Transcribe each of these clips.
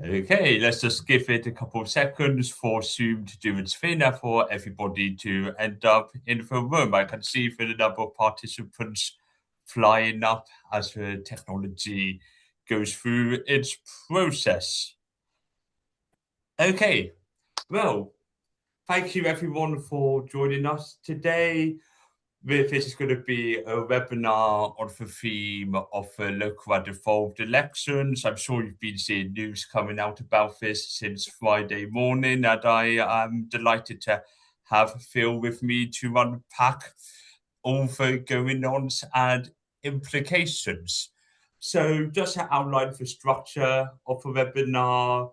Okay, let's just give it a couple of seconds for Zoom to do its thing and for everybody to end up in the room. I can see the number of participants flying up as the technology goes through its process. Okay, well, thank you everyone for joining us today. This is going to be a webinar on the theme of local and devolved elections. I'm sure you've been seeing news coming out about this since Friday morning, and I am delighted to have Phil with me to unpack all the going-ons and implications. So just to outline the structure of the webinar,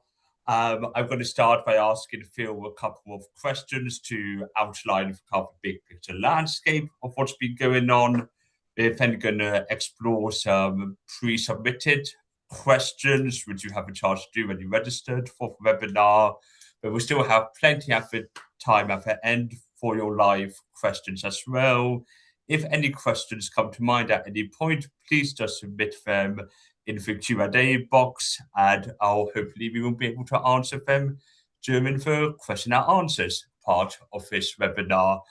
I'm going to start by asking Phil a couple of questions to outline the big picture landscape of what's been going on. We're then going to explore some pre-submitted questions, which you have a chance to do when you registered for the webinar. But we'll still have plenty of time at the end for your live questions as well. If any questions come to mind at any point, please just submit them in the Q&A box, and hopefully we will be able to answer them during the question and answers part of this webinar.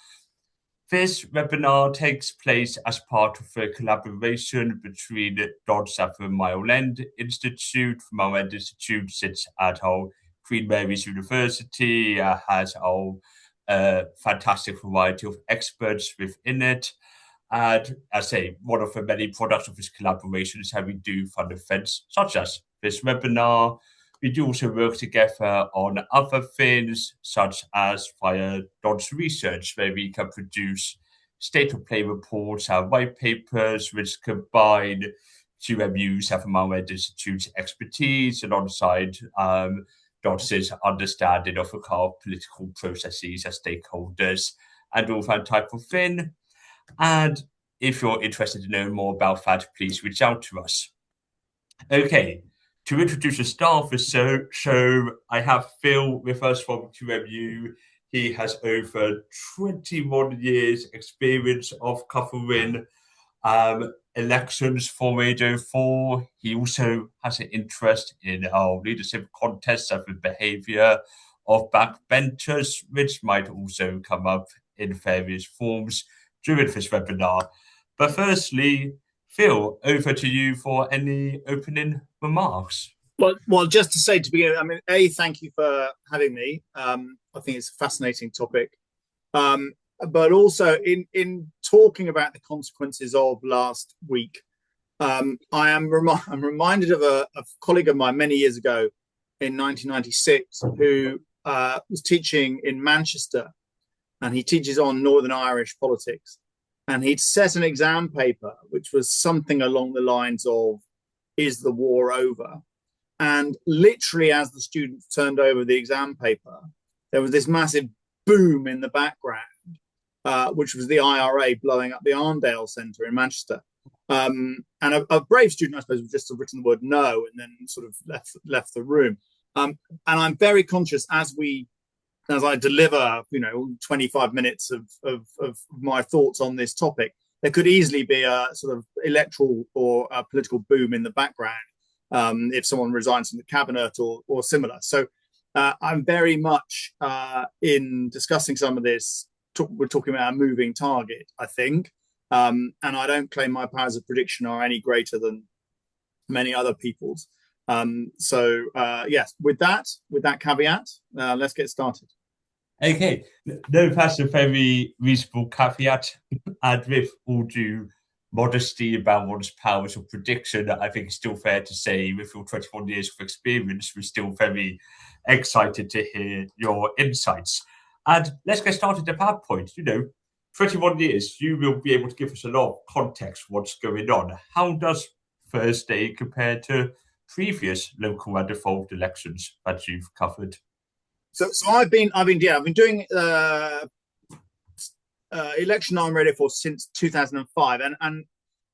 This webinar takes place as part of a collaboration between Dods and the Mile End Institute. The Mile End Institute sits at our Queen Mary's University, has our fantastic variety of experts within it. And I say, one of the many products of this collaboration is how we do fun events such as this webinar. We do also work together on other things, such as via Dods Research, where we can produce state of play reports and white papers, which combine QMU's and the Mile End Institute's expertise alongside Dods's understanding of the kind of political processes and stakeholders and all that type of thing. And if you're interested to know more about that, please reach out to us. Okay, to introduce the staff of the show, I have Phil with us from QMU. He has over 21 years experience of covering elections for Radio 4. He also has an interest in our leadership contests and the behaviour of backbenchers, which might also come up in various forms during this webinar. But firstly, Phil, over to you for any opening remarks. Well, just to say to begin, I mean, thank you for having me. I think it's a fascinating topic. But also in talking about the consequences of last week, I'm reminded of a colleague of mine many years ago in 1996 who was teaching in Manchester, and he teaches on Northern Irish politics. And he'd set an exam paper, which was something along the lines of, is the war over? And literally as the students turned over the exam paper, there was this massive boom in the background, which was the IRA blowing up the Arndale Centre in Manchester. And a brave student, I suppose, would just have written the word no and then sort of left the room. And I'm very conscious as I deliver, 25 minutes of my thoughts on this topic, there could easily be a sort of electoral or a political boom in the background if someone resigns from the cabinet or similar. So I'm very much in discussing some of this. We're talking about a moving target, I think. And I don't claim my powers of prediction are any greater than many other people's. Yes, with that caveat, let's get started. Okay, no, that's a very reasonable caveat. And with all due modesty about one's powers of prediction, I think it's still fair to say, with your 21 years of experience, we're still very excited to hear your insights. And let's get started at that point. 21 years, you will be able to give us a lot of context what's going on. How does Thursday compare to previous local and devolved elections that you've covered? So I've been doing election on Radio 4 since 2005, and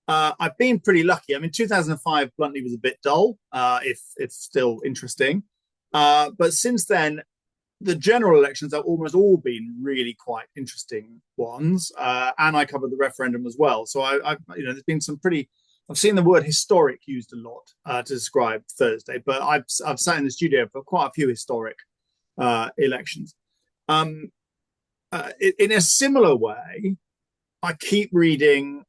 I've been pretty lucky. I mean, 2005 bluntly was a bit dull, if it's still interesting, but since then, the general elections have almost all been really quite interesting ones, and I covered the referendum as well. So there's been some pretty I've seen the word historic used a lot to describe Thursday, but I've sat in the studio for quite a few historic elections. In a similar way, I keep reading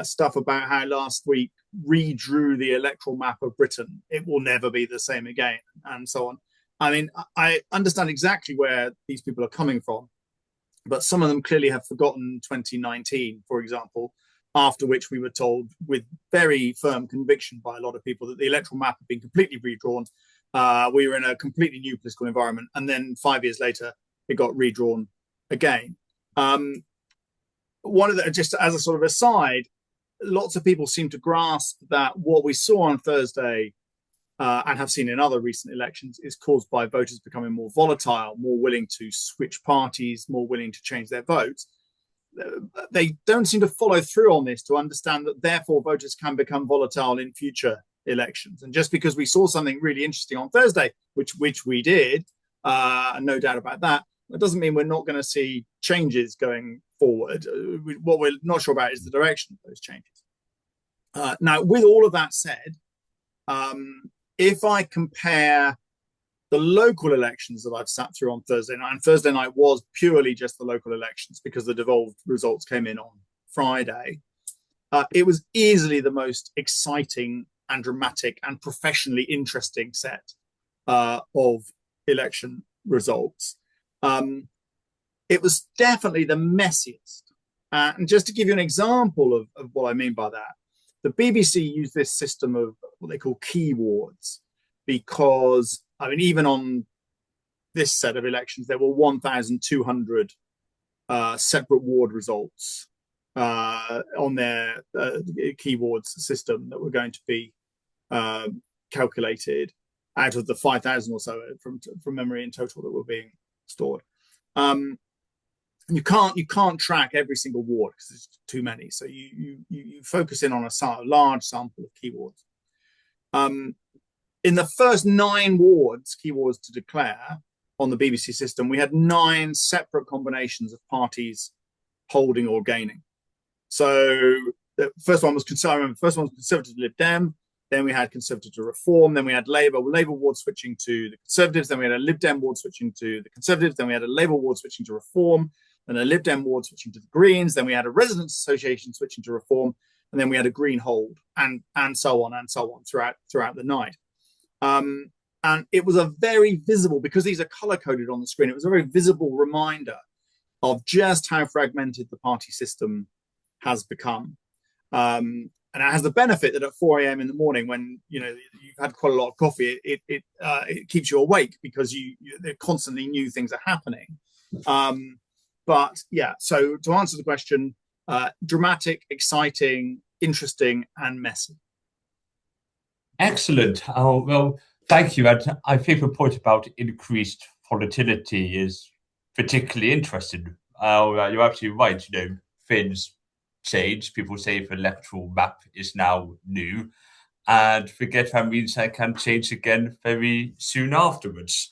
stuff about how last week redrew the electoral map of Britain. It will never be the same again, and so on. I mean, I understand exactly where these people are coming from, but some of them clearly have forgotten 2019, for example, after which we were told with very firm conviction by a lot of people that the electoral map had been completely redrawn. We were in a completely new political environment, and then 5 years later, it got redrawn again. One of the, just as a sort of aside, lots of people seem to grasp that what we saw on Thursday and have seen in other recent elections is caused by voters becoming more volatile, more willing to switch parties, more willing to change their votes. They don't seem to follow through on this to understand that therefore voters can become volatile in future elections. And just because we saw something really interesting on Thursday, which we did, no doubt about that, that doesn't mean we're not going to see changes going forward. What we're not sure about is the direction of those changes. Now, with all of that said, if I compare the local elections that I've sat through on Thursday night, and Thursday night was purely just the local elections because the devolved results came in on Friday, it was easily the most exciting and dramatic and professionally interesting set of election results. It was definitely the messiest. And just to give you an example of what I mean by that, the BBC used this system of what they call key wards because, I mean, even on this set of elections, there were 1,200 separate ward results on their key wards system that were going to be calculated out of the 5,000 or so from memory in total that were being stored. You can't track every single ward because there's too many. So you focus in on a large sample of keywords. In the first 9 wards, keywords to declare on the BBC system, we had 9 separate combinations of parties holding or gaining. So the first one was Conservative to Lib Dem. Then we had Conservative to Reform. Then we had Labour ward switching to the Conservatives. Then we had a Lib Dem ward switching to the Conservatives. Then we had a Labour ward switching to Reform. Then a Lib Dem ward switching to the Greens. Then we had a Residents' Association switching to Reform. And then we had a Green hold and so on throughout the night. And it was a very visible, because these are color-coded on the screen, it was a very visible reminder of just how fragmented the party system has become. And it has the benefit that at 4 a.m. in the morning, when you've had quite a lot of coffee, it keeps you awake because there constantly new things are happening. But yeah, so to answer the question, dramatic, exciting, interesting, and messy. Excellent. Well, thank you. And I think the point about increased volatility is particularly interesting. You're absolutely right. Things change. People say the electoral map is now new, and forget that means that can change again very soon afterwards.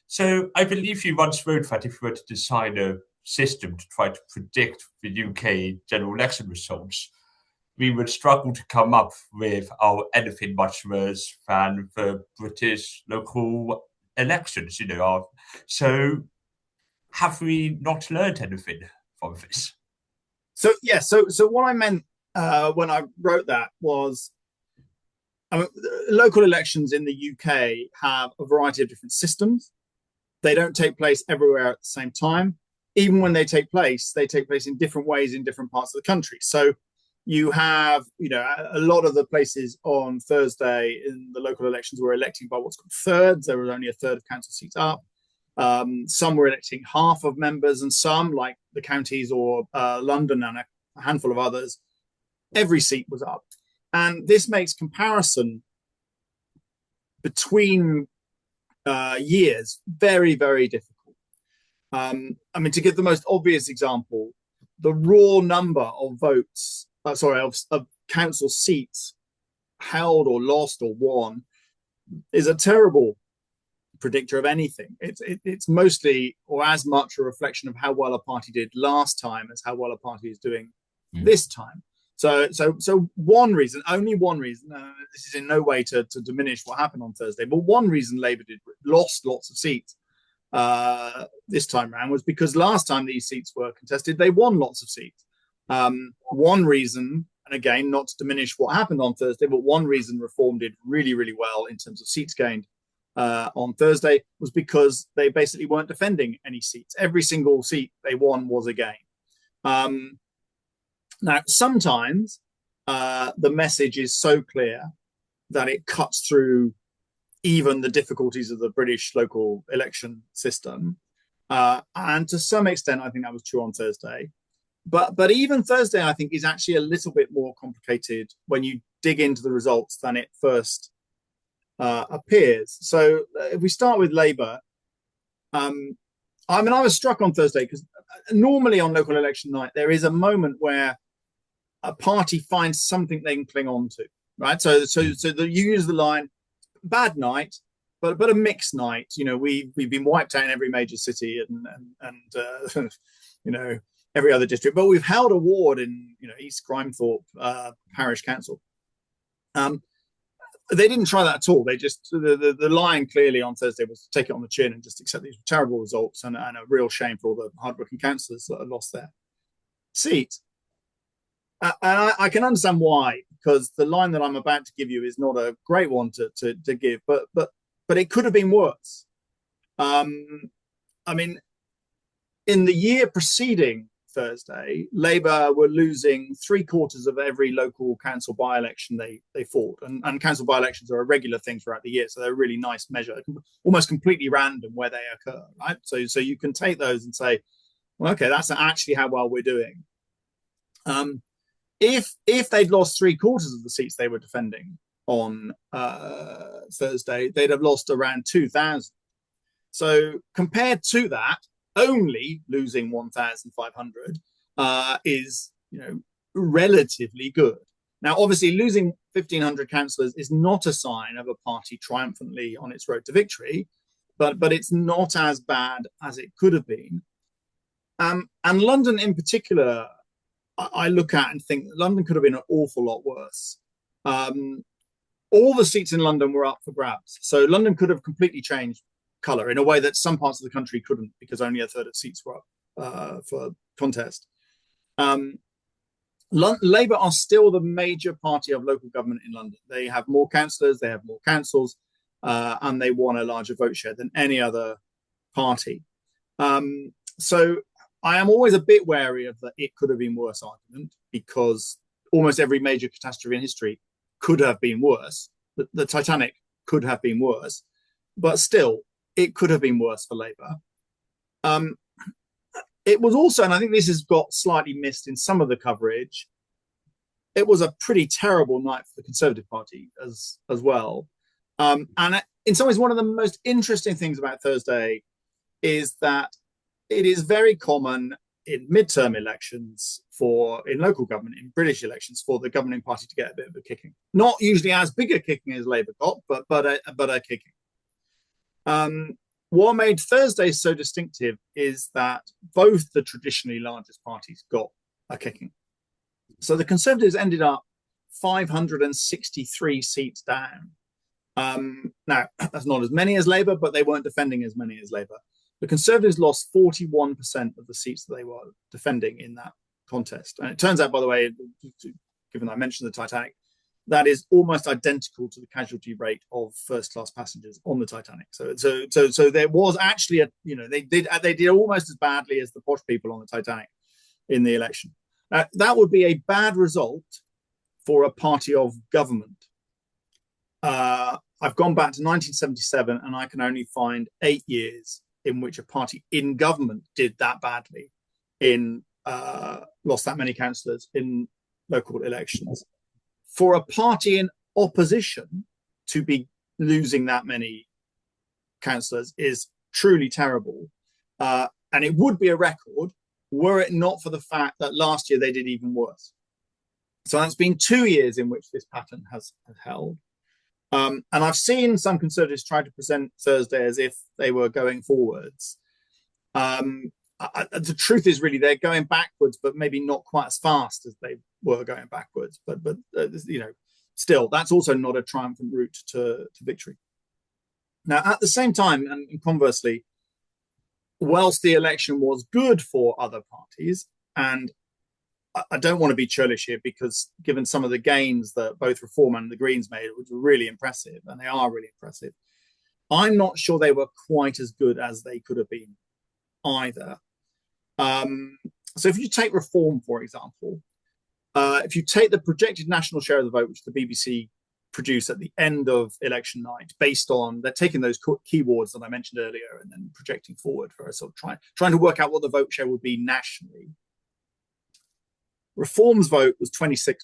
So I believe you once wrote that if you were to design a system to try to predict the UK general election results, we would struggle to come up with anything much worse than the British local elections. So have we not learned anything from this? So yeah, so what I meant when I wrote that was, local elections in the UK have a variety of different systems. They don't take place everywhere at the same time. Even when they take place in different ways in different parts of the country. So you have, a lot of the places on Thursday in the local elections were electing by what's called thirds. There was only a third of council seats up. Some were electing half of members, and some, like the counties or London and a handful of others, every seat was up. And this makes comparison between years very, very difficult. To give the most obvious example, the raw number of votes, of council seats held or lost or won is a terrible predictor of anything. It's mostly or as much a reflection of how well a party did last time as how well a party is doing this time. So one reason, only one reason, this is in no way to diminish what happened on Thursday, but one reason Labour lost lots of seats this time around was because last time these seats were contested, they won lots of seats. One reason, and again, not to diminish what happened on Thursday, but one reason Reform did really, really well in terms of seats gained on Thursday was because they basically weren't defending any seats. Every single seat they won was a gain. Now, sometimes the message is so clear that it cuts through even the difficulties of the British local election system. And to some extent, I think that was true on Thursday. But even Thursday, I think, is actually a little bit more complicated when you dig into the results than it first appears. So if we start with Labour, I was struck on Thursday because normally on local election night, there is a moment where a party finds something they can cling on to, right? So you use the line, bad night, but a mixed night. You know, we've been wiped out in every major city and you know, every other district, but we've held a ward in, you know, East Grimethorpe Parish Council. They didn't try that at all. They just the line clearly on Thursday was to take it on the chin and just accept these terrible results and a real shame for all the hardworking councillors that have lost their seats. And I can understand why, because the line that I'm about to give you is not a great one to give, but it could have been worse. I mean, in the year preceding Thursday, Labour were losing 3/4 of every local council by-election they fought, and council by-elections are a regular thing throughout the year, so they're a really nice measure, almost completely random where they occur, right? So you can take those and say, well, okay, that's actually how well we're doing. If they'd lost 3/4 of the seats they were defending on Thursday, they'd have lost around 2,000. So compared to that, only losing 1,500 is, you know, relatively good. Now, obviously, losing 1,500 councillors is not a sign of a party triumphantly on its road to victory, but it's not as bad as it could have been. And London in particular, I look at and think London could have been an awful lot worse. All the seats in London were up for grabs. So London could have completely changed colour in a way that some parts of the country couldn't, because only a third of seats were up for contest. Labour are still the major party of local government in London. They have more councillors, they have more councils, and they won a larger vote share than any other party. So I am always a bit wary of the it could have been worse argument, because almost every major catastrophe in history could have been worse. The Titanic could have been worse, but still, it could have been worse for Labour. It was also, and I think this has got slightly missed in some of the coverage, it was a pretty terrible night for the Conservative Party as well. And in some ways, one of the most interesting things about Thursday is that it is very common in midterm elections in local government, in British elections, for the governing party to get a bit of a kicking. Not usually as big a kicking as Labour got, but a kicking. What made Thursday so distinctive is that both the traditionally largest parties got a kicking. So the Conservatives ended up 563 seats down. Now, that's not as many as Labour, but they weren't defending as many as Labour. The Conservatives lost 41% of the seats that they were defending in that contest. And it turns out, by the way, given I mentioned the Titanic, that is almost identical to the casualty rate of first-class passengers on the Titanic. So there was actually they did almost as badly as the posh people on the Titanic in the election. That would be a bad result for a party of government. I've gone back to 1977, and I can only find 8 years in which a party in government did that badly, lost that many councillors in local elections. For a party in opposition to be losing that many councillors is truly terrible. And it would be a record were it not for the fact that last year they did even worse. So that's been 2 years in which this pattern has held. And I've seen some Conservatives try to present Thursday as if they were going forwards. the truth is really they're going backwards, but maybe not quite as fast as they were going backwards. But still, that's also not a triumphant route to victory. Now, at the same time, and conversely, whilst the election was good for other parties, and I don't want to be churlish here, because given some of the gains that both Reform and the Greens made, which were really impressive, and they are really impressive, I'm not sure they were quite as good as they could have been either. So if you take Reform, for example, if you take the projected national share of the vote, which the BBC produced at the end of election night, based on, they're taking those keywords that I mentioned earlier and then projecting forward for a sort of trying to work out what the vote share would be nationally. Reform's vote was 26%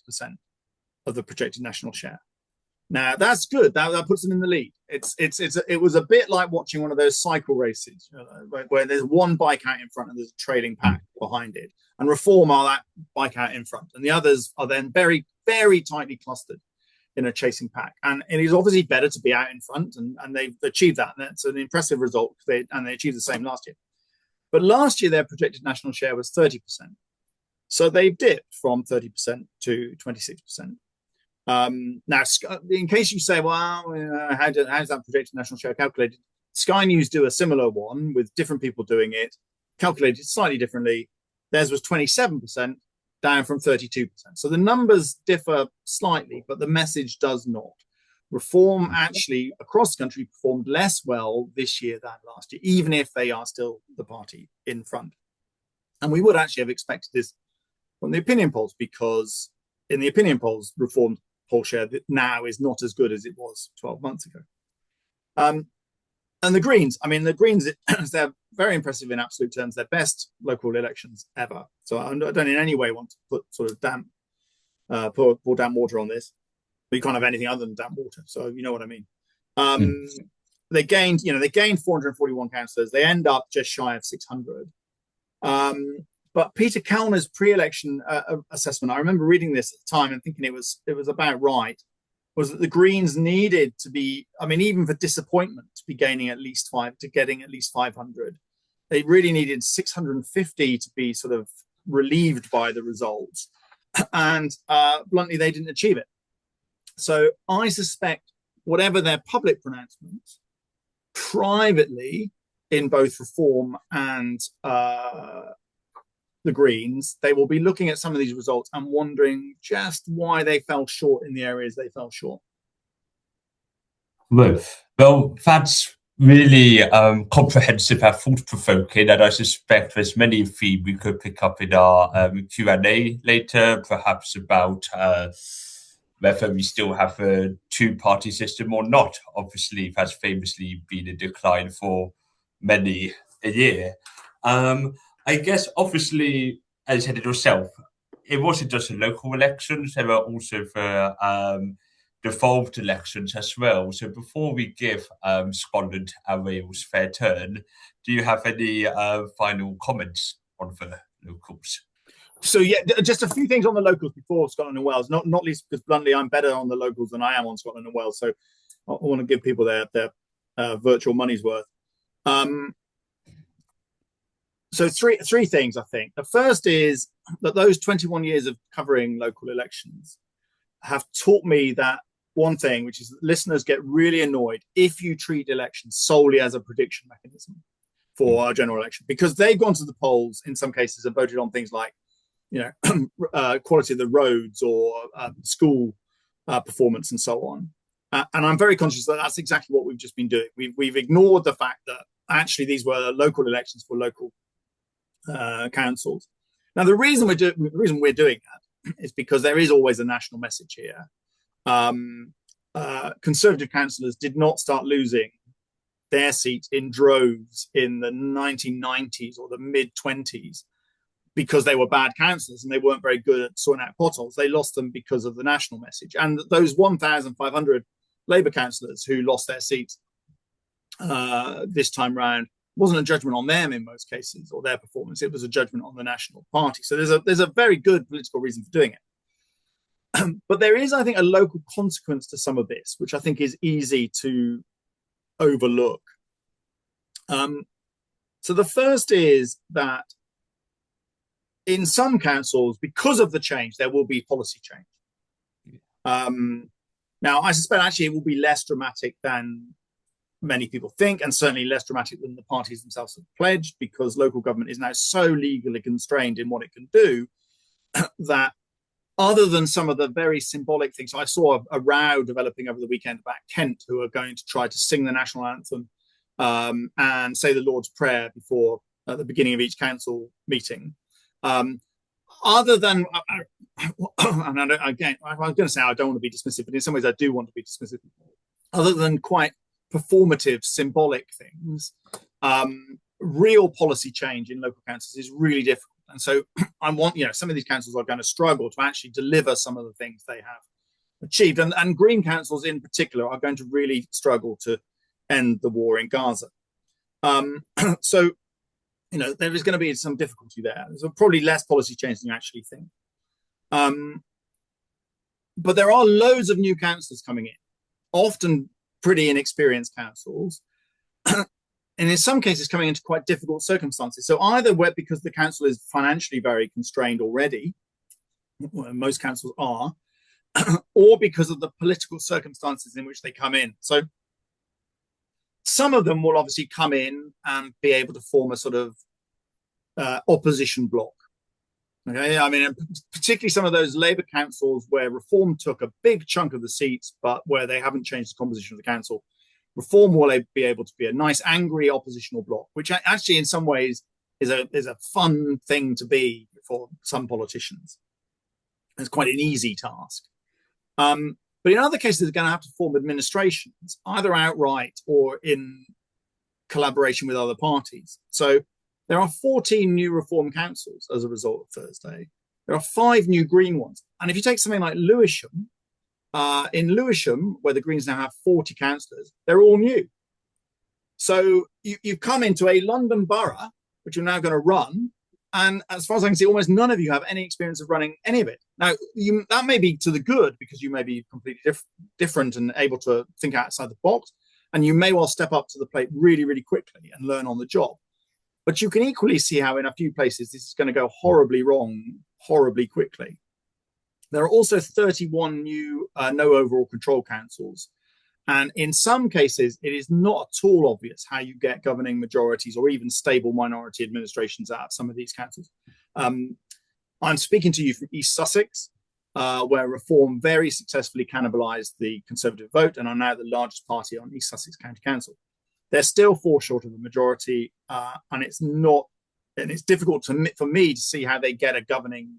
of the projected national share. Now that's good. That puts them in the lead. It was a bit like watching one of those cycle races, where there's one bike out in front and there's a trailing pack behind it. And Reform are that bike out in front, and the others are then very, very tightly clustered in a chasing pack. And it is obviously better to be out in front, and they've achieved that. And that's an impressive result, and they achieved the same last year. But last year, their projected national share was 30%. So they've dipped from 30% to 26%. Now, in case you say, well, how's that projected national share calculated? Sky News do a similar one with different people doing it, calculated slightly differently. Theirs was 27%, down from 32%. So the numbers differ slightly, but the message does not. Reform actually across the country performed less well this year than last year, even if they are still the party in front. And we would actually have expected this from the opinion polls, because in the opinion polls, Reform's poll share now is not as good as it was 12 months ago. And the Greens, they're very impressive in absolute terms. Their best local elections ever. So I don't in any way want to put sort of pour damp water on this. But you can't have anything other than damp water. So you know what I mean. They gained 441 councillors. They end up just shy of 600. But Peter Kellner's pre-election assessment, I remember reading this at the time and thinking it was about right, was that the Greens needed to be, even for disappointment, to be getting at least 500. They really needed 650 to be sort of relieved by the results. And bluntly, they didn't achieve it. So I suspect whatever their public pronouncements, privately, in both Reform and the Greens, they will be looking at some of these results and wondering just why they fell short in the areas they fell short. Well, that's really comprehensive and thought-provoking, and I suspect there's many themes we could pick up in our Q&A later, perhaps about whether we still have a two-party system or not. Obviously, it has famously been in decline for many a year. I guess, obviously, as you said it yourself, it wasn't just the local elections, there were also the devolved elections as well. So before we give Scotland and Wales fair turn, do you have any final comments on the locals? So yeah, just a few things on the locals before Scotland and Wales, not least because bluntly I'm better on the locals than I am on Scotland and Wales. So I want to give people their virtual money's worth. So three things, I think. The first is that those 21 years of covering local elections have taught me that one thing, which is that listeners get really annoyed if you treat elections solely as a prediction mechanism for a general election, because they've gone to the polls in some cases and voted on things like, quality of the roads or school performance and so on. And I'm very conscious that that's exactly what we've just been doing. We've ignored the fact that actually these were local elections for local councils. Now, the reason we're doing that is because there is always a national message here. Conservative councillors did not start losing their seats in droves in the 1990s or the mid-20s because they were bad councillors and they weren't very good at sorting out potholes. They lost them because of the national message. And those 1,500 Labour councillors who lost their seats this time round wasn't a judgment on them in most cases or their performance. It was a judgment on the National Party. So there's a very good political reason for doing it. But there is, I think, a local consequence to some of this, which I think is easy to overlook. So So the first is that in some councils, because of the change, there will be policy change. Now, I suspect actually it will be less dramatic than many people think, and certainly less dramatic than the parties themselves have pledged, because local government is now so legally constrained in what it can do that other than some of the very symbolic things, I saw a row developing over the weekend about Kent, who are going to try to sing the national anthem and say the Lord's Prayer before at the beginning of each council meeting. Other than, and again, I was going to say I don't want to be dismissive, but in some ways I do want to be dismissive. Other than quite performative, symbolic things, real policy change in local councils is really difficult. And so I want, some of these councils are going to struggle to actually deliver some of the things they have achieved. And green councils in particular are going to really struggle to end the war in Gaza. So, there is going to be some difficulty there. There's probably less policy change than you actually think. But there are loads of new councillors coming in, often pretty inexperienced councils, and in some cases coming into quite difficult circumstances. So either because the council is financially very constrained already, well, most councils are, or because of the political circumstances in which they come in. So some of them will obviously come in and be able to form a sort of opposition bloc. Okay, I mean, particularly some of those Labour councils where Reform took a big chunk of the seats, but where they haven't changed the composition of the council. Reform will be able to be a nice, angry oppositional bloc, which actually, in some ways, is a fun thing to be for some politicians. It's quite an easy task. But in other cases, they're going to have to form administrations, either outright or in collaboration with other parties. So there are 14 new Reform councils as a result of Thursday. There are 5 new Green ones. And if you take something like Lewisham, in Lewisham, where the Greens now have 40 councillors, they're all new. So you've come into a London borough, which you're now going to run, and as far as I can see, almost none of you have any experience of running any of it. Now, that may be to the good, because you may be completely different and able to think outside the box, and you may well step up to the plate really, really quickly and learn on the job. But you can equally see how in a few places this is going to go horribly wrong, horribly quickly. There are also 31 new no overall control councils. And in some cases, it is not at all obvious how you get governing majorities or even stable minority administrations out of some of these councils. I'm speaking to you from East Sussex, where Reform very successfully cannibalised the Conservative vote and are now the largest party on East Sussex County Council. They're still 4 short of the majority, and it's difficult for me to see how they get a governing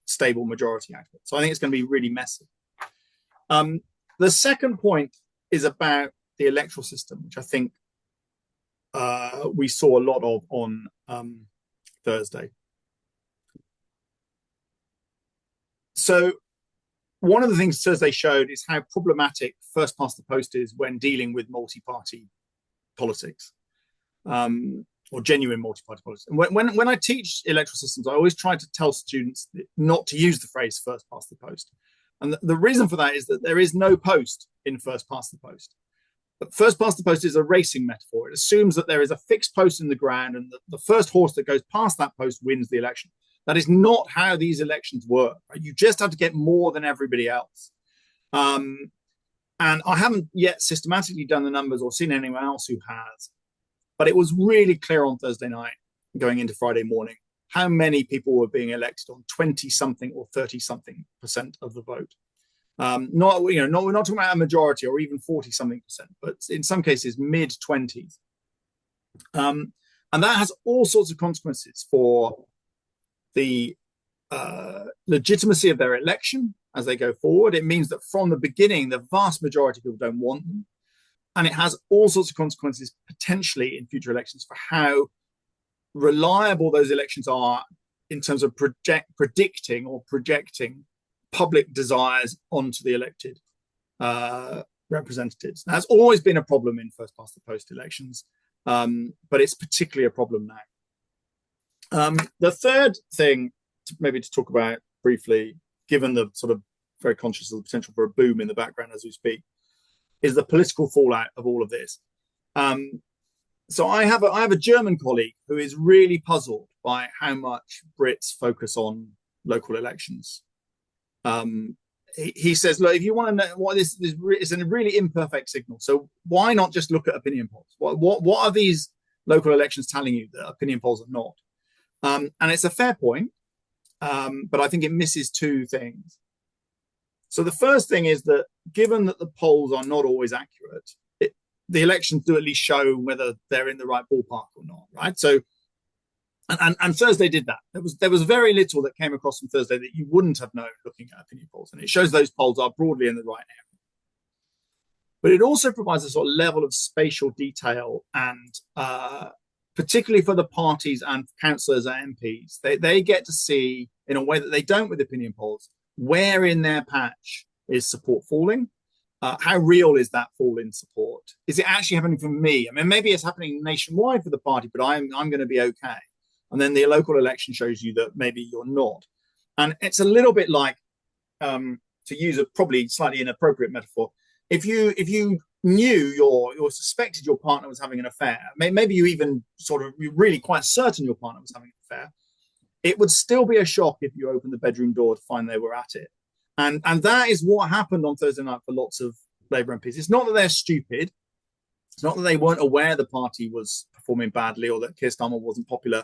stable majority out of it. So I think it's going to be really messy. The second point is about the electoral system, which I think we saw a lot of on Thursday. So one of the things Thursday showed is how problematic first past the post is when dealing with multi-party politics, or genuine multi-party politics. And when I teach electoral systems, I always try to tell students not to use the phrase first past the post. And the reason for that is that there is no post in first past the post. But first past the post is a racing metaphor. It assumes that there is a fixed post in the ground and the first horse that goes past that post wins the election. That is not how these elections work. Right? You just have to get more than everybody else. And I haven't yet systematically done the numbers or seen anyone else who has. But it was really clear on Thursday night, going into Friday morning, how many people were being elected on 20-something or 30-something% of the vote. We're not talking about a majority or even 40-something%, but in some cases, mid-20s. And that has all sorts of consequences for the legitimacy of their election as they go forward. It means that from the beginning, the vast majority of people don't want them. And it has all sorts of consequences potentially in future elections for how reliable those elections are in terms of predicting or projecting public desires onto the elected representatives. Now, that's always been a problem in first past the post elections, but it's particularly a problem now. The third thing maybe to talk about briefly, given the sort of very conscious of the potential for a boom in the background as we speak, is the political fallout of all of this. So I have a German colleague who is really puzzled by how much Brits focus on local elections. He says, look, if you want to know what this is a really imperfect signal, so why not just look at opinion polls? What are these local elections telling you that opinion polls are not? And it's a fair point, but I think it misses two things. So the first thing is that given that the polls are not always accurate, the elections do at least show whether they're in the right ballpark or not, right? So, and Thursday did that. There was very little that came across on Thursday that you wouldn't have known looking at opinion polls, and it shows those polls are broadly in the right area. But it also provides a sort of level of spatial detail, and particularly for the parties and councillors and MPs, they get to see in a way that they don't with opinion polls where in their patch is support falling. How real is that fall in support? Is it actually happening for me? I mean, maybe it's happening nationwide for the party, but I'm going to be okay. And then the local election shows you that maybe you're not. And it's a little bit like, to use a probably slightly inappropriate metaphor, if you knew or suspected your partner was having an affair, maybe you even you're really quite certain your partner was having an affair, it would still be a shock if you opened the bedroom door to find they were at it. And that is what happened on Thursday night for lots of Labour MPs. It's not that they're stupid. It's not that they weren't aware the party was performing badly or that Keir Starmer wasn't popular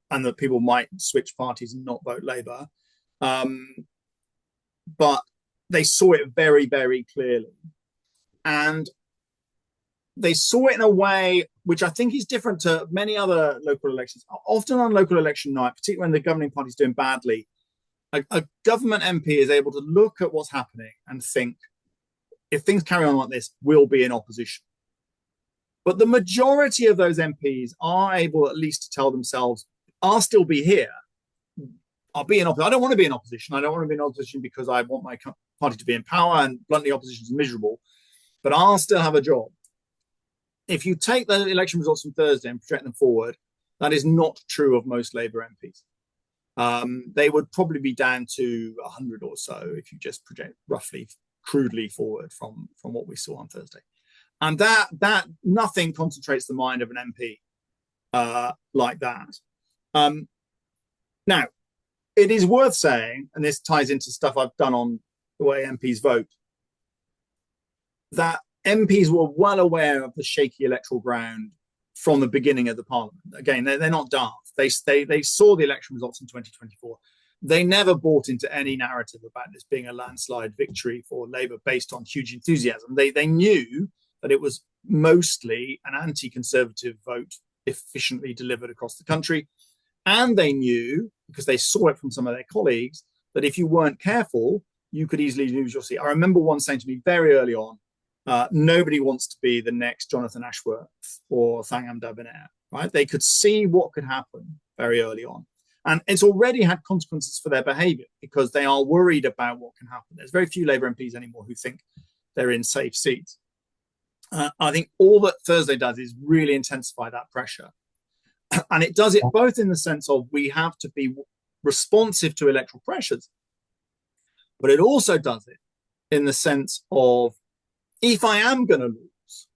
and that people might switch parties and not vote Labour. But they saw it very, very clearly. And they saw it in a way which I think is different to many other local elections. Often on local election night, particularly when the governing party is doing badly, a government MP is able to look at what's happening and think, if things carry on like this, we'll be in opposition. But the majority of those MPs are able at least to tell themselves, I'll still be here. I'll be in opposition. I don't want to be in opposition. I don't want to be in opposition because I want my party to be in power, and bluntly, opposition is miserable. But I'll still have a job. If you take the election results from Thursday and project them forward, that is not true of most Labour MPs. They would probably be down to 100 or so if you just project roughly, crudely forward from what we saw on Thursday. And that nothing concentrates the mind of an MP like that. Now, it is worth saying, and this ties into stuff I've done on the way MPs vote, that MPs were well aware of the shaky electoral ground from the beginning of the parliament. Again, they're not daft. They saw the election results in 2024. They never bought into any narrative about this being a landslide victory for Labour based on huge enthusiasm. They knew that it was mostly an anti-conservative vote efficiently delivered across the country. And they knew, because they saw it from some of their colleagues, that if you weren't careful, you could easily lose your seat. I remember one saying to me very early on, nobody wants to be the next Jonathan Ashworth or Thangam Dabinair, right? They could see what could happen very early on. And it's already had consequences for their behaviour because they are worried about what can happen. There's very few Labour MPs anymore who think they're in safe seats. I think all that Thursday does is really intensify that pressure. And it does it both in the sense of we have to be responsive to electoral pressures, but it also does it in the sense of if I am going to lose,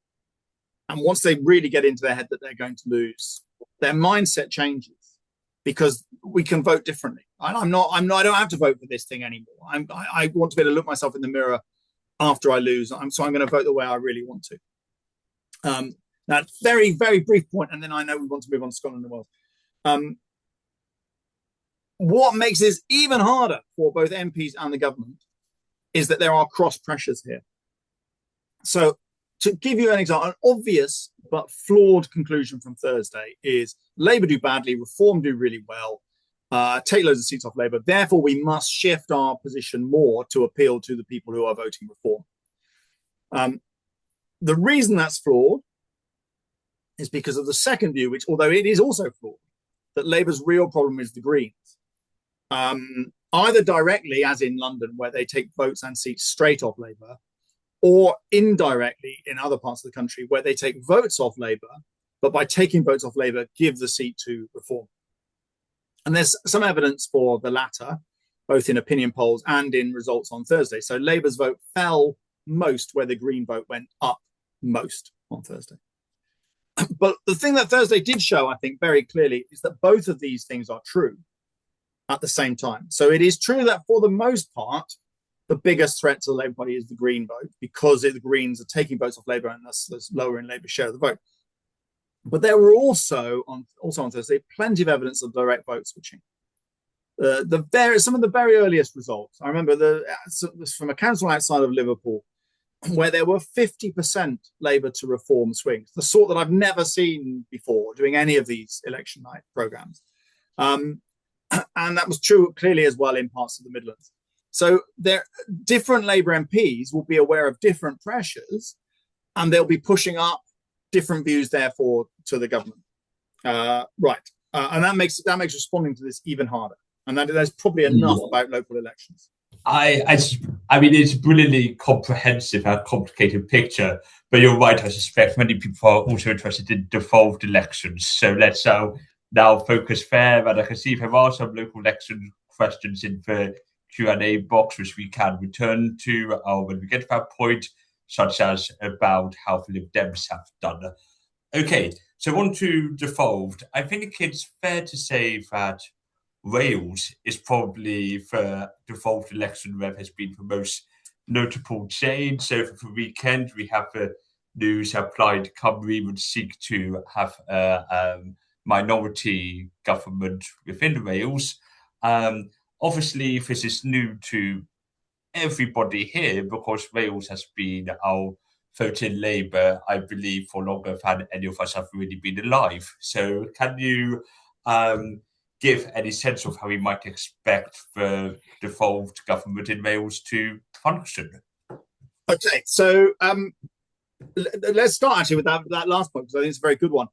and once they really get into their head that they're going to lose, their mindset changes because we can vote differently. I don't have to vote for this thing anymore. I want to be able to look myself in the mirror after I lose. So I'm going to vote the way I really want to. Now, very, very brief point, and then I know we want to move on to Scotland and Wales. What makes this even harder for both MPs and the government is that there are cross pressures here. So to give you an example, an obvious but flawed conclusion from Thursday is Labour do badly, Reform do really well, take loads of seats off Labour. Therefore, we must shift our position more to appeal to the people who are voting Reform. The reason that's flawed is because of the second view, which, although it is also flawed, that Labour's real problem is the Greens. Either directly, as in London, where they take votes and seats straight off Labour, or indirectly in other parts of the country, where they take votes off Labour, but by taking votes off Labour, give the seat to Reform. And there's some evidence for the latter, both in opinion polls and in results on Thursday. So Labour's vote fell most where the Green vote went up most on Thursday. But the thing that Thursday did show, I think, very clearly is that both of these things are true at the same time. So it is true that for the most part, the biggest threat to the Labour Party is the Green vote, because the Greens are taking votes off Labour and thus lowering Labour's share of the vote. But there were also on Thursday plenty of evidence of direct vote switching. Some of the very earliest results, I remember from a council outside of Liverpool, where there were 50% Labour to Reform swings, the sort that I've never seen before doing any of these election night programmes. And that was true clearly as well in parts of the Midlands. So different Labour MPs will be aware of different pressures, and they'll be pushing up different views, therefore, to the government. And that makes responding to this even harder. And there's probably enough about local elections. I mean, it's a brilliantly comprehensive and complicated picture, but you're right. I suspect many people are also interested in devolved elections. So let's now focus there. And I can see there are some local election questions in the Q&A box, which we can return to when we get to that point, such as about how the Lib Dems have done. Okay, so on to devolved. I think it's fair to say that Wales is probably the devolved election where there's been the most notable change. So for the weekend, we have the news that Plaid Cymru would seek to have a minority government within Wales. Obviously, this is new to everybody here because Wales has been our voting Labour, I believe, for longer than any of us have really been alive. So can you give any sense of how we might expect the devolved government in Wales to function? Okay, so let's start actually with that last point, because I think it's a very good one.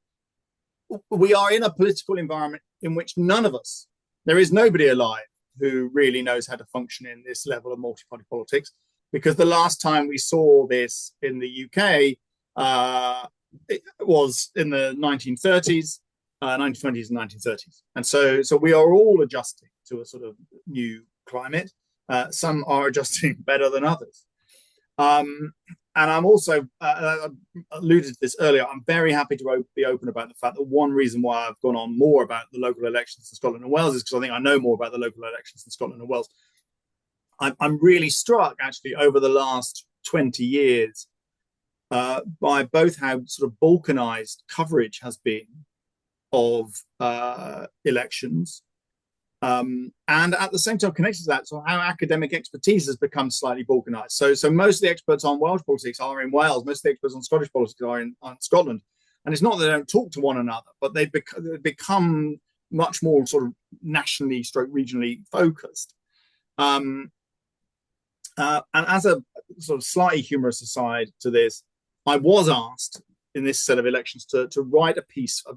We are in a political environment in which there is nobody alive who really knows how to function in this level of multi-party politics, because the last time we saw this in the UK it was in the 1930s, 1920s and 1930s. And so we are all adjusting to a sort of new climate. Some are adjusting better than others. And I'm also, I alluded to this earlier, I'm very happy to be open about the fact that one reason why I've gone on more about the local elections in Scotland and Wales is because I think I know more about the local elections in Scotland and Wales. I'm really struck, actually, over the last 20 years by both how sort of balkanized coverage has been of elections, and at the same time connected to that, so how academic expertise has become slightly balkanized. So most of the experts on Welsh politics are in Wales, most of the experts on Scottish politics are in Scotland. And it's not that they don't talk to one another, but they've become much more sort of nationally regionally focused. And as a sort of slightly humorous aside to this, I was asked in this set of elections to write a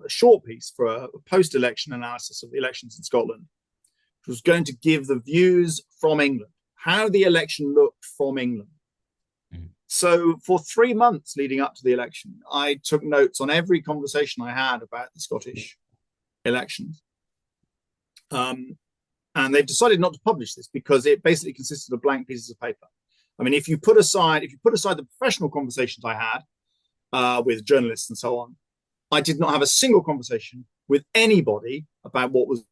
short piece for a post-election analysis of the elections in Scotland, which was going to give the views from England, how the election looked from England. Mm. So for 3 months leading up to the election, I took notes on every conversation I had about the Scottish elections. And they've decided not to publish this because it basically consisted of blank pieces of paper. I mean, if you put aside the professional conversations I had with journalists and so on, I did not have a single conversation with anybody about what was,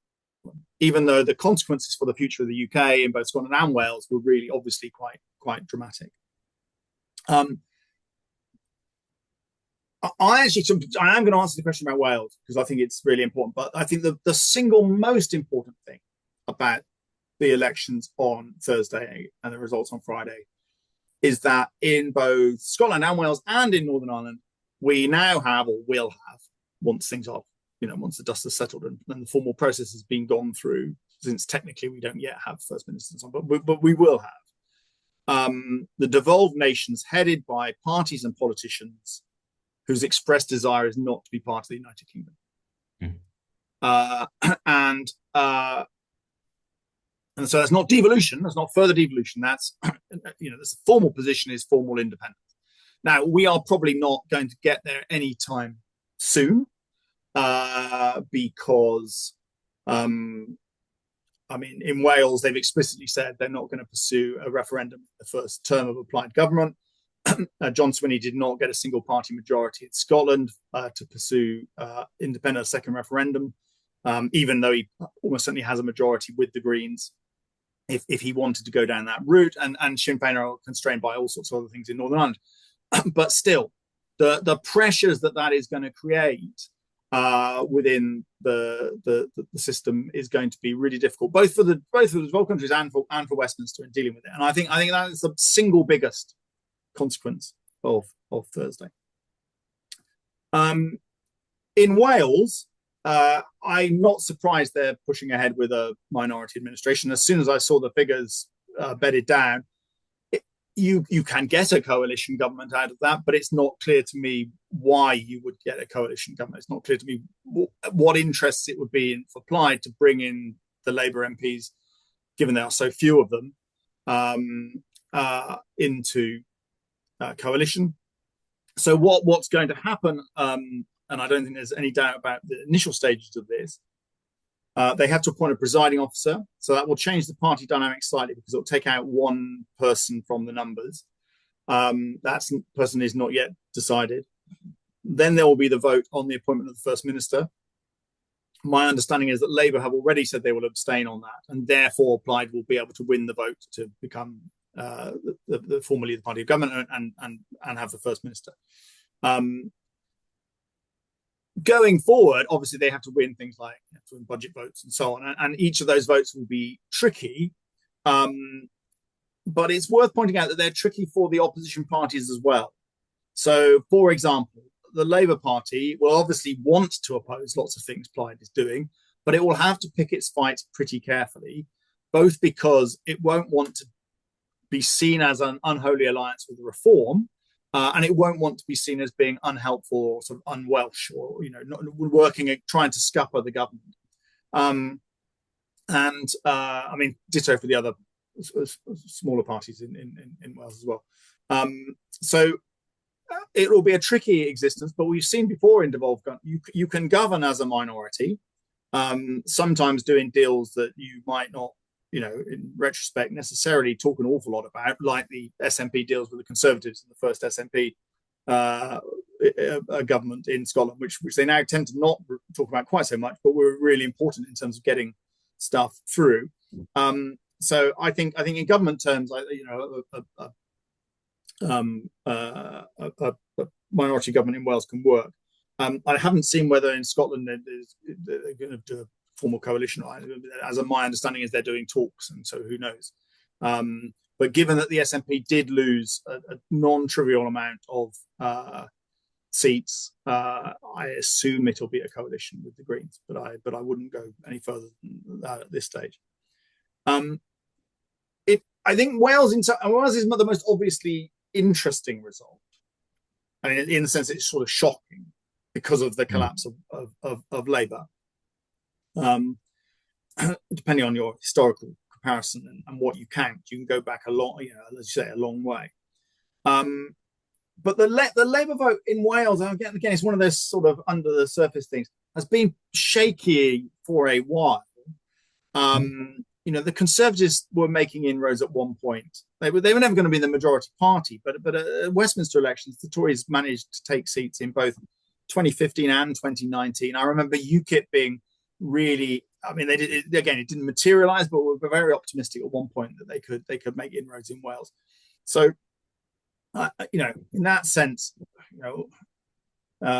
even though the consequences for the future of the UK in both Scotland and Wales were really obviously quite dramatic. I am going to answer the question about Wales because I think it's really important. But I think the single most important thing about the elections on Thursday and the results on Friday is that in both Scotland and Wales and in Northern Ireland, we now have, or will have, once things are, once the dust has settled and the formal process has been gone through, since technically we don't yet have first ministers on, but we will have the devolved nations headed by parties and politicians whose expressed desire is not to be part of the United Kingdom. Mm. And so that's not devolution, that's not further devolution, that's, the formal position is formal independence. Now, we are probably not going to get there anytime soon because, in Wales, they've explicitly said they're not going to pursue a referendum the first term of applied government. John Swinney did not get a single party majority in Scotland to pursue independent second referendum, even though he almost certainly has a majority with the Greens if he wanted to go down that route. And Sinn Féin are constrained by all sorts of other things in Northern Ireland. But still, the pressures that is going to create within the system is going to be really difficult, both for the 12 countries and for Westminster in dealing with it. And I think that is the single biggest consequence of Thursday. In Wales, I'm not surprised they're pushing ahead with a minority administration. As soon as I saw the figures bedded down, you can get a coalition government out of that, but it's not clear to me why you would get a coalition government. It's not clear to me what interests it would be in for Plaid to bring in the Labour MPs, given there are so few of them, into coalition. So what's going to happen, and I don't think there's any doubt about the initial stages of this, they have to appoint a presiding officer, so that will change the party dynamics slightly because it'll take out one person from the numbers. That person is not yet decided. Then there will be the vote on the appointment of the First Minister. My understanding is that Labour have already said they will abstain on that, and therefore Plaid will be able to win the vote to become formally the party of government and have the First Minister. Going forward, obviously they have to win things like budget votes and so on, and each of those votes will be tricky. But it's worth pointing out that they're tricky for the opposition parties as well. So, for example, the Labour Party will obviously want to oppose lots of things Plaid is doing, but it will have to pick its fights pretty carefully, both because it won't want to be seen as an unholy alliance with reform, and it won't want to be seen as being unhelpful or sort of un-Welsh or not working at trying to scupper the government. I mean, ditto for the other smaller parties in Wales as well. So it will be a tricky existence, but we've seen before in devolved government, you can govern as a minority, sometimes doing deals that you might not, in retrospect, necessarily talk an awful lot about, like the SNP deals with the Conservatives in the first SNP government in Scotland, which they now tend to not talk about quite so much, but were really important in terms of getting stuff through. So I think in government terms, a minority government in Wales can work. I haven't seen whether in Scotland they're going to do a formal coalition. As my understanding is they're doing talks, and so who knows. But given that the SNP did lose a non-trivial amount of seats, I assume it'll be a coalition with the Greens. But I wouldn't go any further than that at this stage. I think Wales is the most obviously interesting result. I mean, in the sense it's sort of shocking because of the collapse of Labour. Depending on your historical comparison and what you count, you can go back a long, let's say a long way. But the Labour vote in Wales, again, it's one of those sort of under the surface things, has been shaky for a while. The Conservatives were making inroads at one point. They were never going to be the majority party, but at Westminster elections, the Tories managed to take seats in both 2015 and 2019. I remember UKIP being really, I mean, they did it didn't materialise, but we were very optimistic at one point that they could make inroads in Wales. So, in that sense,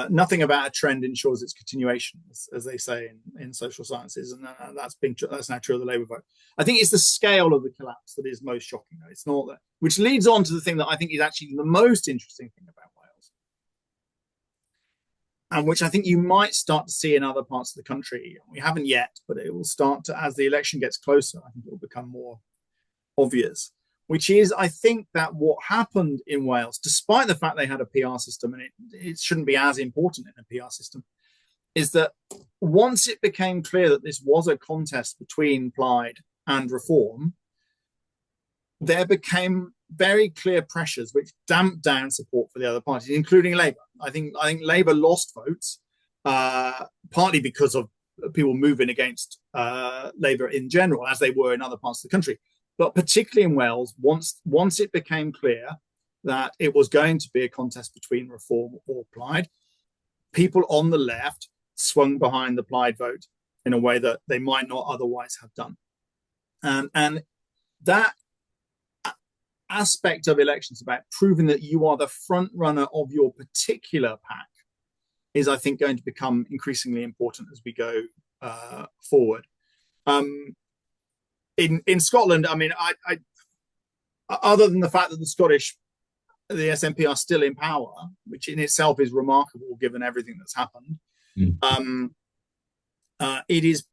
nothing about a trend ensures its continuation, as they say in social sciences, and that's now true of the Labour vote. I think it's the scale of the collapse that is most shocking. Though. It's not that, which leads on to the thing that I think is actually the most interesting thing about Wales, and which I think you might start to see in other parts of the country. We haven't yet, but it will start to, as the election gets closer, I think it will become more obvious. Which is, I think, that what happened in Wales, despite the fact they had a PR system, and it shouldn't be as important in a PR system, is that once it became clear that this was a contest between Plaid and Reform, there became very clear pressures which damped down support for the other parties, including Labour. I think Labour lost votes, partly because of people moving against Labour in general, as they were in other parts of the country. But particularly in Wales, once it became clear that it was going to be a contest between Reform or Plaid. People on the left swung behind the Plaid vote in a way that they might not otherwise have done. And that aspect of elections about proving that you are the front runner of your particular pack is, I think, going to become increasingly important as we go forward. In Scotland, I mean, I other than the fact that the SNP are still in power, which in itself is remarkable given everything that's happened. It is,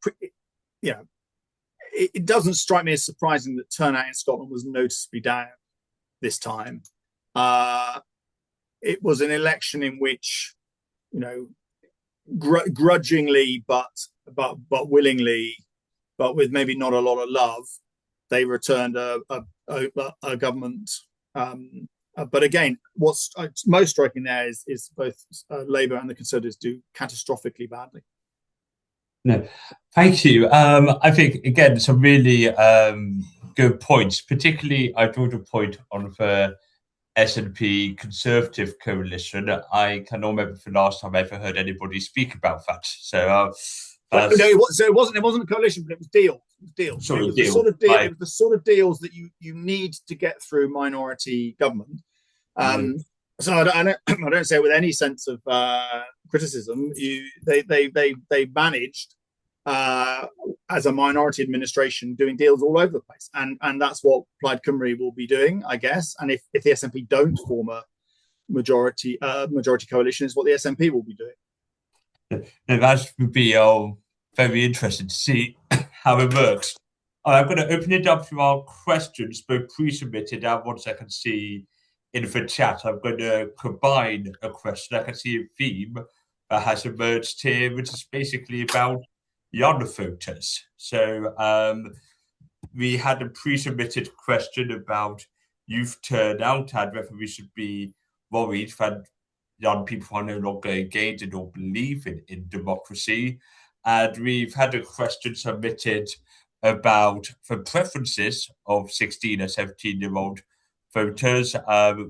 it doesn't strike me as surprising that turnout in Scotland was noticeably down this time. It was an election in which, grudgingly, but willingly, but with maybe not a lot of love, they returned a government. But again, what's most striking there is both Labour and the Conservatives do catastrophically badly. No, thank you. I think, again, some really good points. Particularly, I draw the point on the SNP Conservative coalition. I cannot remember the last time I ever heard anybody speak about that. So, no, it wasn't a coalition, but it was deals. It was the sort of deals that you need to get through minority government. So I don't say it with any sense of criticism. They managed as a minority administration doing deals all over the place, and that's what Plaid Cymru will be doing, I guess. And if the SNP don't form a majority coalition, is what the SNP will be doing. Now, that would be very interesting to see how it works. I'm going to open it up to our questions, both pre-submitted and ones I can see in the chat. I'm going to combine a question. I can see a theme that has emerged here, which is basically about young voters. So we had a pre-submitted question about youth turnout and whether we should be worried that young people are no longer engaged in or believe in democracy. And we've had a question submitted about the preferences of 16 and 17-year-old voters,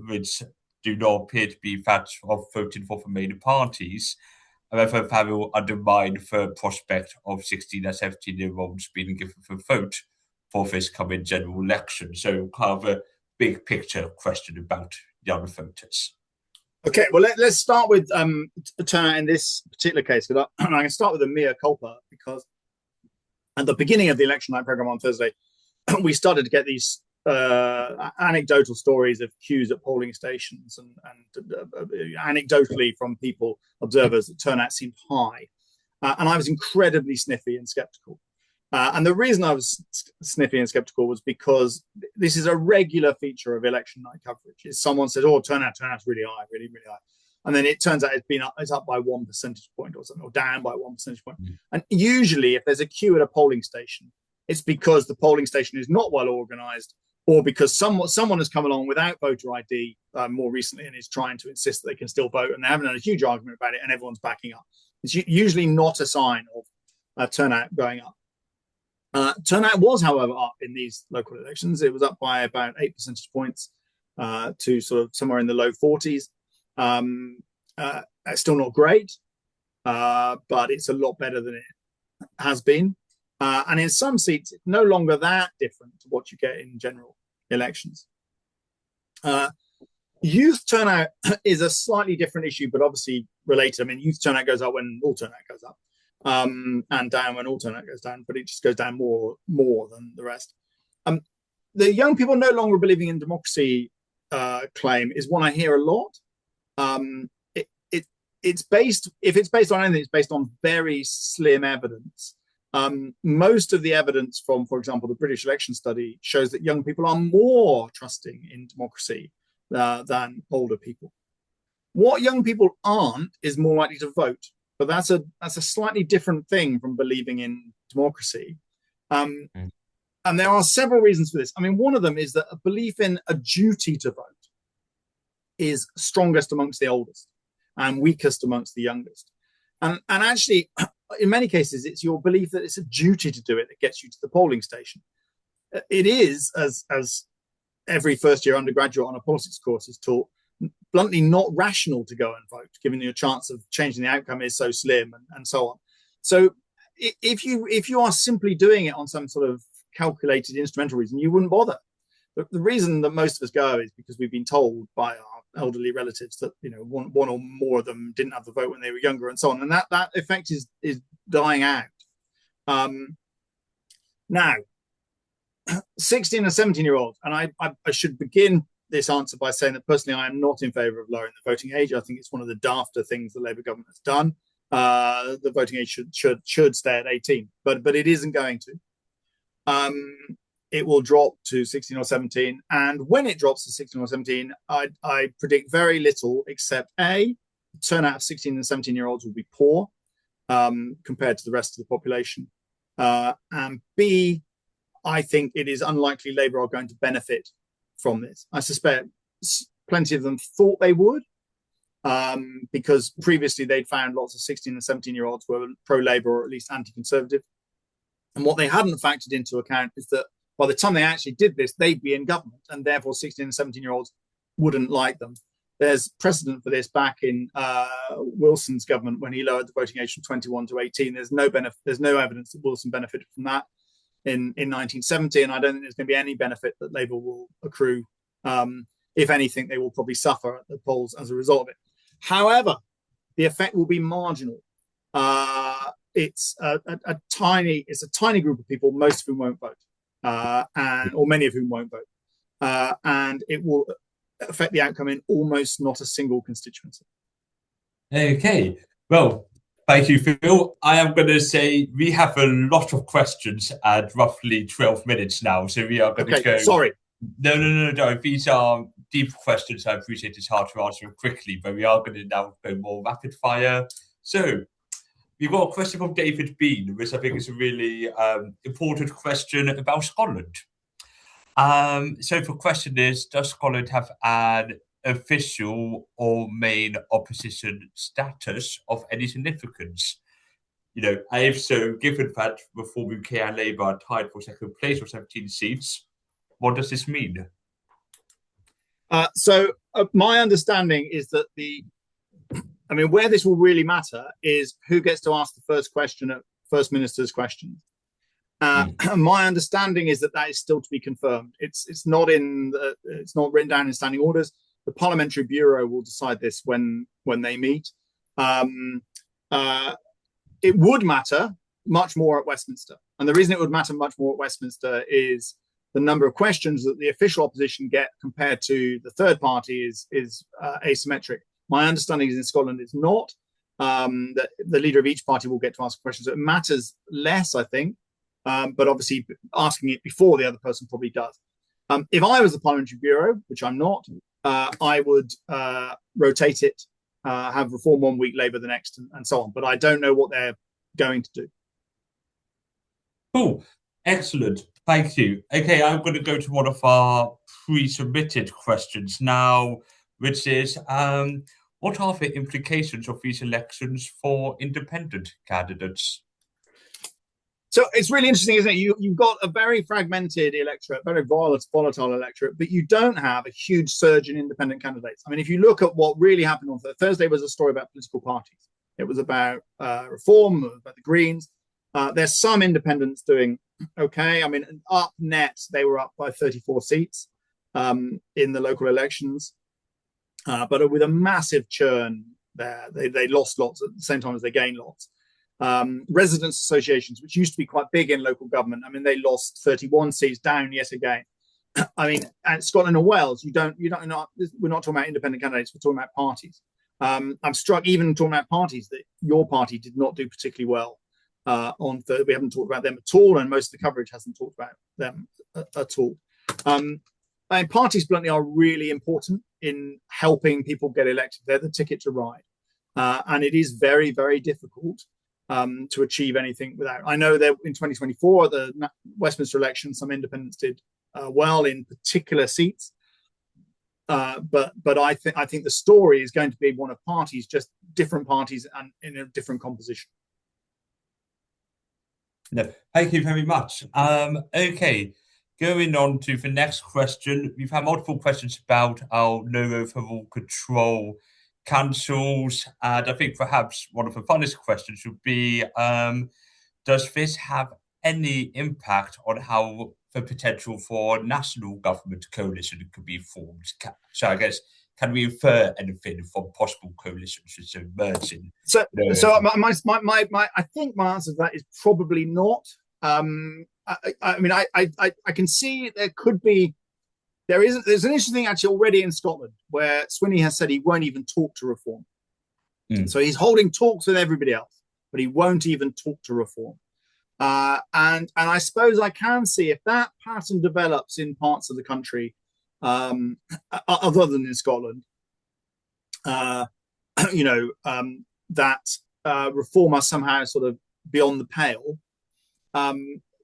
which do not appear to be that of voting for the main parties. However, that will undermine the prospect of 16 and 17-year-olds being given the vote for this coming general election. So kind of a big picture question about young voters. Okay, well, let's start with turnout in this particular case. And I can start with a mea culpa, because at the beginning of the election night program on Thursday, we started to get these anecdotal stories of queues at polling stations, and anecdotally from people, observers, that turnout seemed high. And I was incredibly sniffy and skeptical. And the reason I was sniffy and skeptical was because this is a regular feature of election night coverage. Is someone says, "Oh, turnout's really high, really, really high," and then it turns out it's up by 1 percentage point or something, or down by 1 percentage point. And usually, if there's a queue at a polling station, it's because the polling station is not well organised, or because someone has come along without voter ID more recently and is trying to insist that they can still vote, and they're having a huge argument about it, and everyone's backing up. It's usually not a sign of turnout going up. Turnout was, however, up in these local elections. It was up by about 8 percentage points to sort of somewhere in the low 40s. It's still not great, but it's a lot better than it has been. And in some seats, it's no longer that different to what you get in general elections. Youth turnout is a slightly different issue, but obviously related. I mean, youth turnout goes up when all turnout goes up. And down when all turnout goes down, but it just goes down more than the rest. The young people no longer believing in democracy claim is one I hear a lot. It's based, if it's based on anything, it's based on very slim evidence. Most of the evidence from, for example, the British election study shows that young people are more trusting in democracy than older people. What young people aren't is more likely to vote. But that's a slightly different thing from believing in democracy. And there are several reasons for this. I mean, one of them is that a belief in a duty to vote is strongest amongst the oldest and weakest amongst the youngest. And actually, in many cases, it's your belief that it's a duty to do it that gets you to the polling station. It is, as every first-year undergraduate on a politics course is taught, bluntly not rational to go and vote, given your chance of changing the outcome is so slim and so on. So if you are simply doing it on some sort of calculated instrumental reason, you wouldn't bother. But the reason that most of us go is because we've been told by our elderly relatives that one or more of them didn't have the vote when they were younger and so on, and that effect is dying out. Now, 16 and 17-year-olds, and I should begin this answer by saying that personally I am not in favour of lowering the voting age. I think it's one of the dafter things the Labour government has done. The voting age should stay at 18, but it isn't going to. It will drop to 16 or 17, and when it drops to 16 or 17, I predict very little except A, the turnout of 16 and 17-year-olds will be poor compared to the rest of the population, and B, I think it is unlikely Labour are going to benefit from this. I suspect plenty of them thought they would, because previously they'd found lots of 16 and 17-year-olds were pro-Labour or at least anti-Conservative. And what they hadn't factored into account is that by the time they actually did this, they'd be in government, and therefore 16 and 17-year-olds wouldn't like them. There's precedent for this back in Wilson's government when he lowered the voting age from 21 to 18. There's no evidence that Wilson benefited from that in 1970, and I don't think there's going to be any benefit that Labour will accrue. If anything, they will probably suffer at the polls as a result of it. However, the effect will be marginal. It's a tiny group of people, most of whom won't vote, or many of whom won't vote, and it will affect the outcome in almost not a single constituency. Okay, well, thank you, Phil. I am going to say we have a lot of questions at roughly 12 minutes now, so we are going to go. Sorry. No. These are deep questions. I appreciate it's hard to answer quickly, but we are going to now go more rapid fire. So we've got a question from David Bean, which I think is a really important question about Scotland. So the question is, does Scotland have an official or main opposition status of any significance? If so, given that Reform UK and Labour are tied for second place with 17 seats, what does this mean? So my understanding is that where this will really matter is who gets to ask the first question at First Minister's questions. My understanding is that is still to be confirmed. It's not written down in standing orders. The Parliamentary Bureau will decide this when they meet. It would matter much more at Westminster, and the reason it would matter much more at Westminster is the number of questions that the official opposition get compared to the third party is asymmetric. My understanding is in Scotland it's not. That the leader of each party will get to ask questions. So it matters less, I think, but obviously asking it before the other person probably does. If I was the Parliamentary Bureau, which I'm not, I would rotate it, have Reform 1 week, Labour the next, and so on. But I don't know what they're going to do. Cool. Excellent. Thank you. Okay, I'm going to go to one of our pre-submitted questions now, which is, what are the implications of these elections for independent candidates? So it's really interesting, isn't it? You've got a very fragmented electorate, very volatile electorate, but you don't have a huge surge in independent candidates. I mean, if you look at what really happened on Thursday, was a story about political parties. It was about Reform, about the Greens. There's some independents doing okay. I mean, up net, they were up by 34 seats in the local elections, but with a massive churn there. They lost lots at the same time as they gained lots. Residents' associations, which used to be quite big in local government, I mean, they lost 31 seats, down yet again. I mean, and Scotland and Wales, we're not talking about independent candidates, we're talking about parties. I'm struck, even talking about parties, that your party did not do particularly well on Thursday. We haven't talked about them at all, and most of the coverage hasn't talked about them at all. And parties, bluntly, are really important in helping people get elected. They're the ticket to ride. And it is very, very difficult to achieve anything without. I know that in 2024, the Westminster election, some independents did well in particular seats. But I think the story is going to be one of parties, just different parties and in a different composition. No, thank you very much. Okay, going on to the next question, we've had multiple questions about our no overall control councils, and I think perhaps one of the funnest questions would be, does this have any impact on how the potential for national government coalition could be formed? So I guess, can we infer anything from possible coalitions which are emerging? So I think my answer to that is probably not. I mean, I can see there could be. There's an interesting thing actually already in Scotland where Swinney has said he won't even talk to reform. So he's holding talks with everybody else, but he won't even talk to reform. And I suppose I can see if that pattern develops in parts of the country, other than in Scotland, that reform are somehow sort of beyond the pale.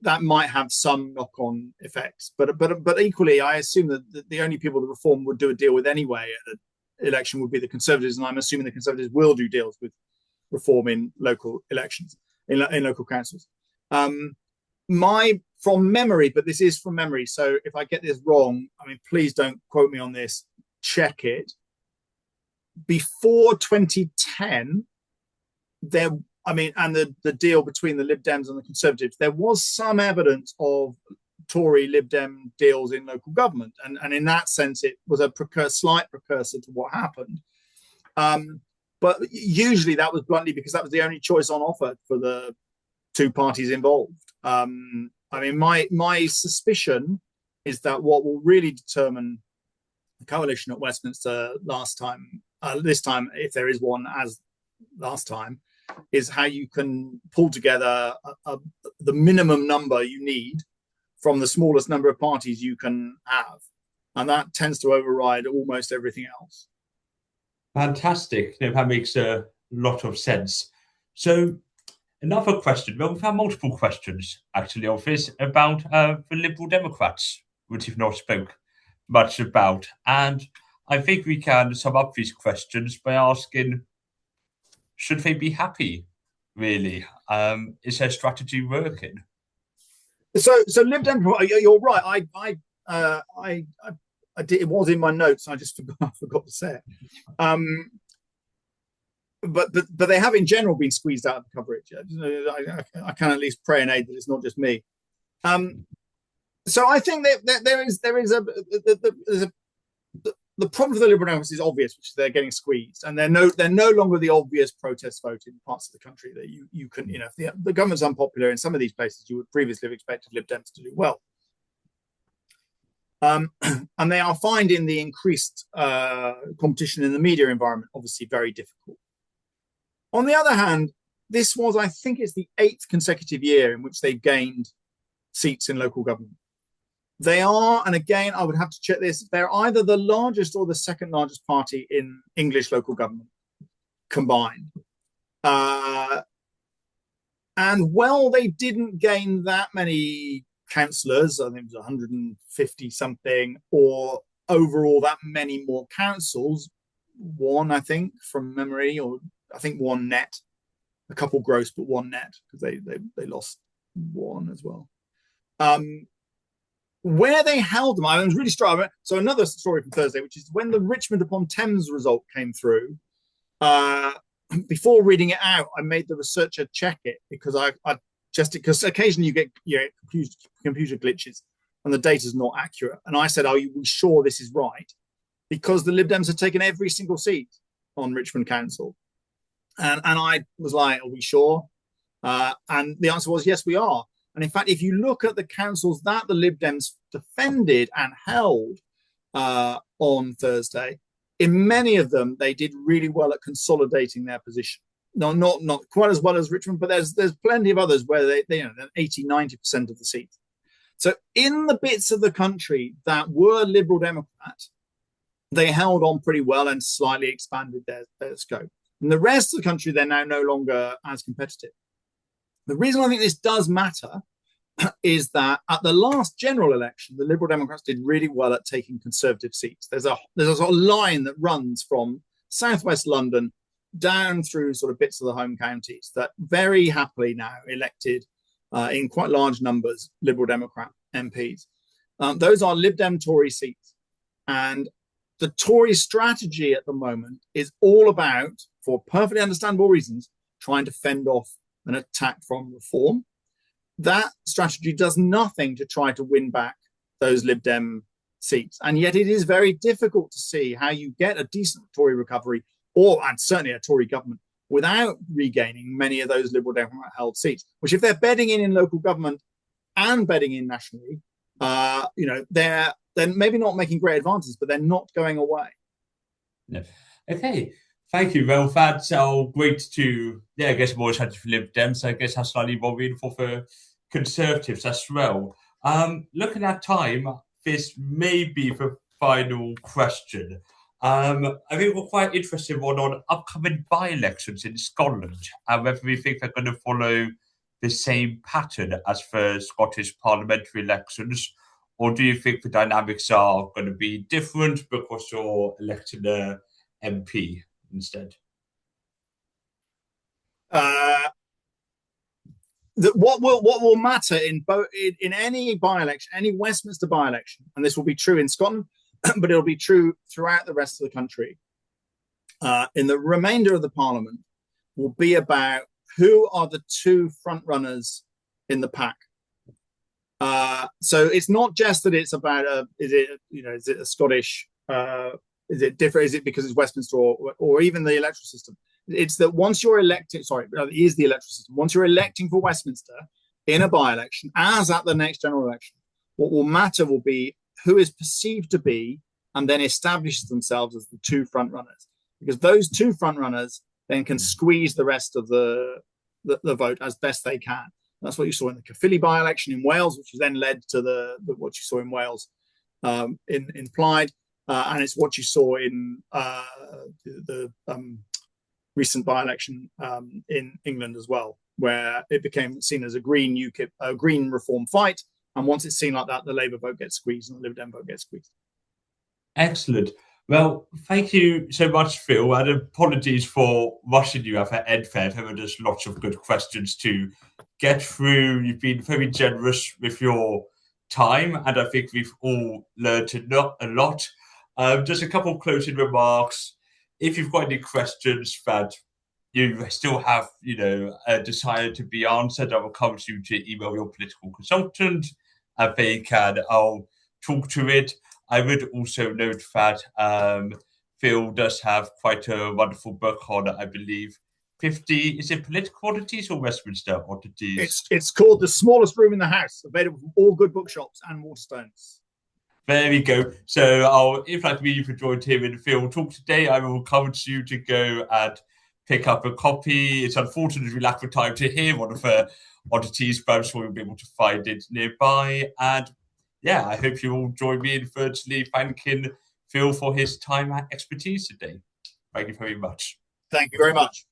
That might have some knock-on effects, but equally, I assume that the only people that reform would do a deal with anyway at an election would be the Conservatives, and I'm assuming the Conservatives will do deals with reform in local elections, in local councils. From memory, but this is from memory, so if I get this wrong, I mean, please don't quote me on this. Check it. Before 2010, and the deal between the Lib Dems and the Conservatives, there was some evidence of Tory Lib Dem deals in local government, and in that sense, it was a slight precursor to what happened. But usually that was bluntly because that was the only choice on offer for the two parties involved. I mean, my suspicion is that what will really determine the coalition at Westminster this time, if there is one as last time, is how you can pull together the minimum number you need from the smallest number of parties you can have. And that tends to override almost everything else. Fantastic. That makes a lot of sense. So another question. Well, we've had multiple questions, actually, of this about the Liberal Democrats, which we've not spoke much about. And I think we can sum up these questions by asking, should they be happy, really? Is their strategy working? So Lib Dem, you're right. I did, it was in my notes. I just forgot to say it. But they have in general been squeezed out of the coverage. I can at least pray and aid that it's not just me. So I think that there is the problem for the Liberal Democrats is obvious, which is they're getting squeezed, and they're no longer the obvious protest vote in parts of the country that you can, if the government's unpopular in some of these places, you would previously have expected Lib Dems to do well. And they are finding the increased competition in the media environment obviously very difficult. On the other hand, this was, I think it's the 8th consecutive year in which they've gained seats in local government. They are, and again, I would have to check this, they're either the largest or the second largest party in English local government combined. And while they didn't gain that many councillors, I think it was 150 something, or overall that many more councils, one, I think, from memory, or I think one net, a couple gross, but one net, because they lost one as well. Where they held them, I was really struck. So another story from Thursday, which is when the Richmond upon Thames result came through, before reading it out, I made the researcher check it because because occasionally you get computer glitches and the data's not accurate. And I said, are you sure this is right? Because the Lib Dems had taken every single seat on Richmond Council. And I was like, are we sure? And the answer was, yes, we are. And in fact, if you look at the councils that the Lib Dems defended and held on Thursday, in many of them, they did really well at consolidating their position. No, not quite as well as Richmond, but there's plenty of others where they 80, 90% of the seats. So in the bits of the country that were Liberal Democrat, they held on pretty well and slightly expanded their scope. In the rest of the country, they're now no longer as competitive. The reason I think this does matter is that at the last general election, the Liberal Democrats did really well at taking Conservative seats. There's a sort of line that runs from southwest London down through sort of bits of the home counties that very happily now elected in quite large numbers Liberal Democrat MPs. Those are Lib Dem Tory seats. And the Tory strategy at the moment is all about, for perfectly understandable reasons, trying to fend off an attack from reform. That strategy does nothing to try to win back those Lib Dem seats. And yet it is very difficult to see how you get a decent Tory recovery, and certainly a Tory government, without regaining many of those Liberal Democrat held seats, which if they're bedding in local government and bedding in nationally, they're maybe not making great advances, but they're not going away. Yeah. Okay. Thank you. Well, that's great to, I guess more attention for Lib Dems. I guess that's slightly more meaningful for Conservatives as well. Looking at time, this may be the final question. I think we're quite interested on upcoming by-elections in Scotland and whether we think they're going to follow the same pattern as for Scottish parliamentary elections, or do you think the dynamics are going to be different because you're electing an MP instead? What will matter in any by-election, any Westminster by-election, and this will be true in Scotland, but it'll be true throughout the rest of the country, in the remainder of the Parliament, will be about who are the two front runners in the pack. So it's not just that it's about is it a Scottish, is it different? Is it because it's Westminster or even the electoral system? It's that once you're elected, it is the electoral system. Once you're electing for Westminster in a by-election, as at the next general election, what will matter will be who is perceived to be and then establishes themselves as the two front runners, because those two front runners then can squeeze the rest of the vote as best they can. That's what you saw in the Cowley by-election in Wales, which then led to what you saw in Wales in Plaid, and it's what you saw in the recent by-election in England as well, where it became seen as a green UKIP, a green reform fight. And once it's seen like that, the Labour vote gets squeezed and the Lib Dem vote gets squeezed. Excellent. Well, thank you so much, Phil, and apologies for rushing you at the end there. There were just lots of good questions to get through. You've been very generous with your time, and I think we've all learned a lot. Just a couple of closing remarks. If you've got any questions that you still have, a desire to be answered, I will encourage you to email your political consultant, and they can talk to it. I would also note that Phil does have quite a wonderful book on, I believe, 50, is it political oddities or Westminster oddities? It's called The Smallest Room in the House, available from all good bookshops and Waterstones. There we go. So if like me, you've enjoyed hearing Phil talk today, I will encourage you to go and pick up a copy. It's unfortunate we lack the time to hear one of the oddities, but I'm sure you'll be able to find it nearby. And I hope you all join me in virtually thanking Phil for his time and expertise today. Thank you very much. Thank you very much.